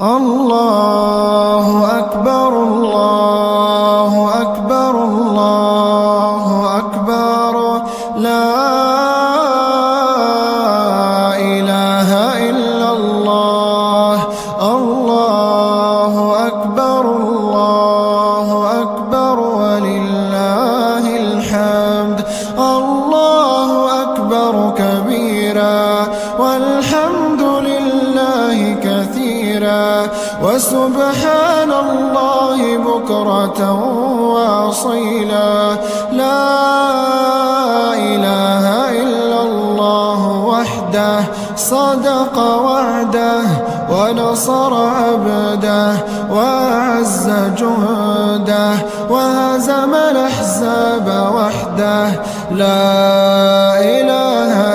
الله أكبر الله أكبر الله أكبر لا إله إلا الله الله أكبر الله أكبر ولله الحمد الله أكبر كبيرا والحمد لله كثيرا وسبحان الله بكرة وأصيلا لا إله إلا الله وحده صدق وعده ونصر عبده وأعز جنده وهزم الأحزاب وحده لا إله